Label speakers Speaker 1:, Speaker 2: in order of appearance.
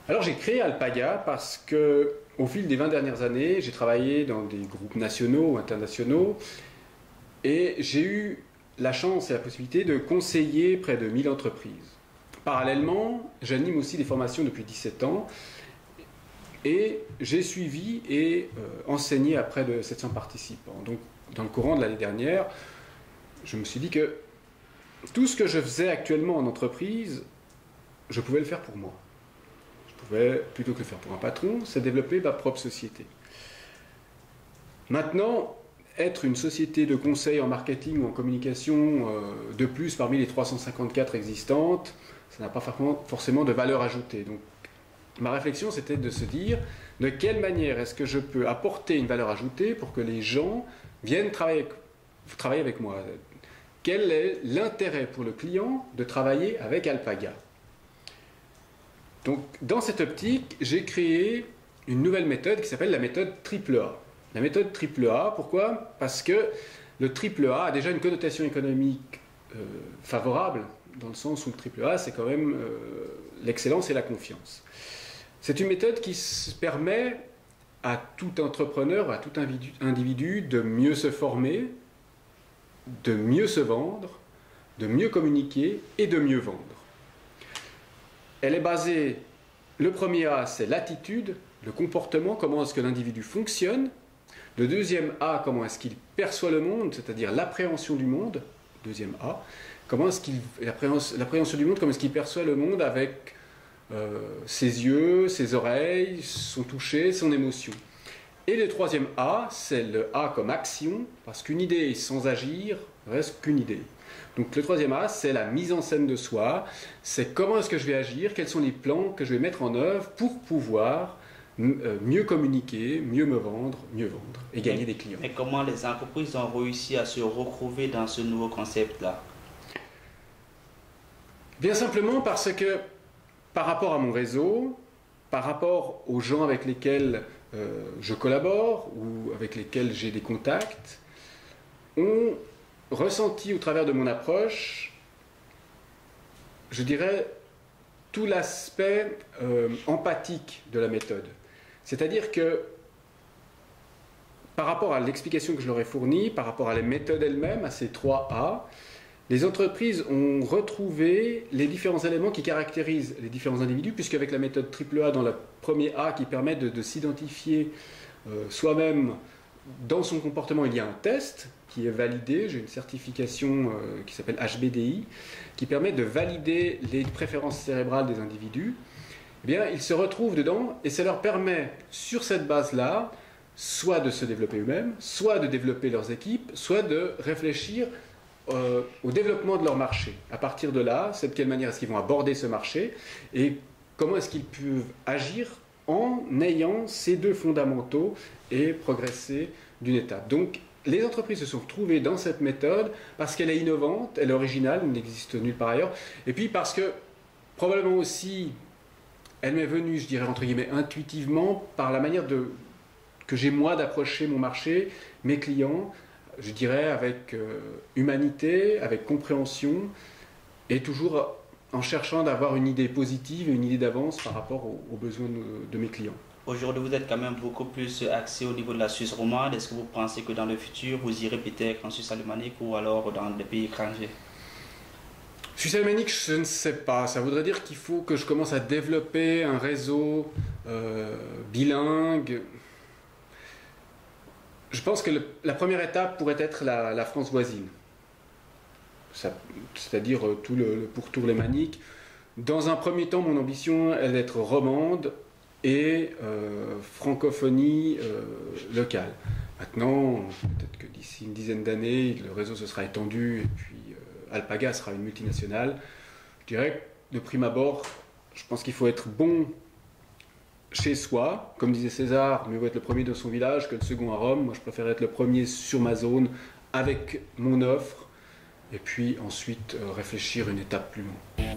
Speaker 1: Alors j'ai créé Alpaga parce que au fil des 20 dernières années, j'ai travaillé dans des groupes nationaux ou internationaux et j'ai eu la chance et la possibilité de conseiller près de 1000 entreprises. Parallèlement, j'anime aussi des formations depuis 17 ans et j'ai suivi et enseigné à près de 700 participants. Donc dans le courant de l'année dernière, je me suis dit que tout ce que je faisais actuellement en entreprise, je pouvais le faire pour moi. Plutôt que de le faire pour un patron, c'est développer ma propre société. Maintenant, être une société de conseil en marketing ou en communication de plus parmi les 354 existantes, ça n'a pas forcément de valeur ajoutée. Donc, ma réflexion, c'était de se dire de quelle manière est-ce que je peux apporter une valeur ajoutée pour que les gens viennent travailler avec moi. Quel est l'intérêt pour le client de travailler avec Alpaga? Donc, dans cette optique, j'ai créé une nouvelle méthode qui s'appelle la méthode AAA. La méthode AAA, pourquoi? Parce que le AAA a déjà une connotation économique favorable, dans le sens où le AAA, c'est quand même l'excellence et la confiance. C'est une méthode qui permet à tout entrepreneur, à tout individu de mieux se former, de mieux se vendre, de mieux communiquer et de mieux vendre. Elle est basée, le premier A, c'est l'attitude, le comportement, comment est-ce que l'individu fonctionne. Le deuxième A, comment est-ce qu'il perçoit le monde, c'est-à-dire l'appréhension du monde. Deuxième A, l'appréhension du monde, comment est-ce qu'il perçoit le monde avec ses yeux, ses oreilles, son toucher, son émotion. Et le troisième A, c'est le A comme action, parce qu'une idée sans agir reste qu'une idée. Donc le troisième A, c'est la mise en scène de soi, c'est comment est-ce que je vais agir, quels sont les plans que je vais mettre en œuvre pour pouvoir mieux communiquer, mieux me vendre, mieux vendre et gagner des clients.
Speaker 2: Mais comment les entreprises ont réussi à se retrouver dans ce nouveau concept-là?
Speaker 1: Bien simplement parce que par rapport à mon réseau, par rapport aux gens avec lesquels je collabore ou avec lesquels j'ai des contacts, ont ressenti au travers de mon approche, je dirais, tout l'aspect empathique de la méthode. C'est-à-dire que par rapport à l'explication que je leur ai fournie, par rapport à la méthode elle-même, à ces 3 A, les entreprises ont retrouvé les différents éléments qui caractérisent les différents individus, puisqu'avec la méthode AAA dans le premier A qui permet de s'identifier soi-même dans son comportement, il y a un test qui est validé, j'ai une certification qui s'appelle HBDI, qui permet de valider les préférences cérébrales des individus. Eh bien, ils se retrouvent dedans et ça leur permet, sur cette base-là, soit de se développer eux-mêmes, soit de développer leurs équipes, soit de réfléchir au développement de leur marché. À partir de là, c'est de quelle manière est-ce qu'ils vont aborder ce marché et comment est-ce qu'ils peuvent agir en ayant ces deux fondamentaux et progresser d'une étape. Donc, les entreprises se sont retrouvées dans cette méthode parce qu'elle est innovante, elle est originale, elle n'existe nulle part ailleurs, et puis parce que probablement aussi, elle m'est venue, je dirais entre guillemets, intuitivement par la manière que j'ai moi d'approcher mon marché, mes clients, je dirais avec humanité, avec compréhension, et toujours en cherchant d'avoir une idée positive et une idée d'avance par rapport aux besoins de mes clients.
Speaker 2: Aujourd'hui, vous êtes quand même beaucoup plus axé au niveau de la Suisse romande. Est-ce que vous pensez que dans le futur, vous irez peut-être en Suisse alémanique ou alors dans des pays étrangers?
Speaker 1: Suisse alémanique, je ne sais pas. Ça voudrait dire qu'il faut que je commence à développer un réseau bilingue. Je pense que la première étape pourrait être la France voisine. C'est-à-dire tout le pourtour lémanique. Dans un premier temps, mon ambition est d'être romande et francophonie locale. Maintenant, peut-être que d'ici une dizaine d'années, le réseau se sera étendu et puis Alpaga sera une multinationale. Je dirais que de prime abord, je pense qu'il faut être bon chez soi. Comme disait César, mieux vaut être le premier dans son village que le second à Rome. Moi, je préfère être le premier sur ma zone avec mon offre et puis ensuite réfléchir une étape plus loin.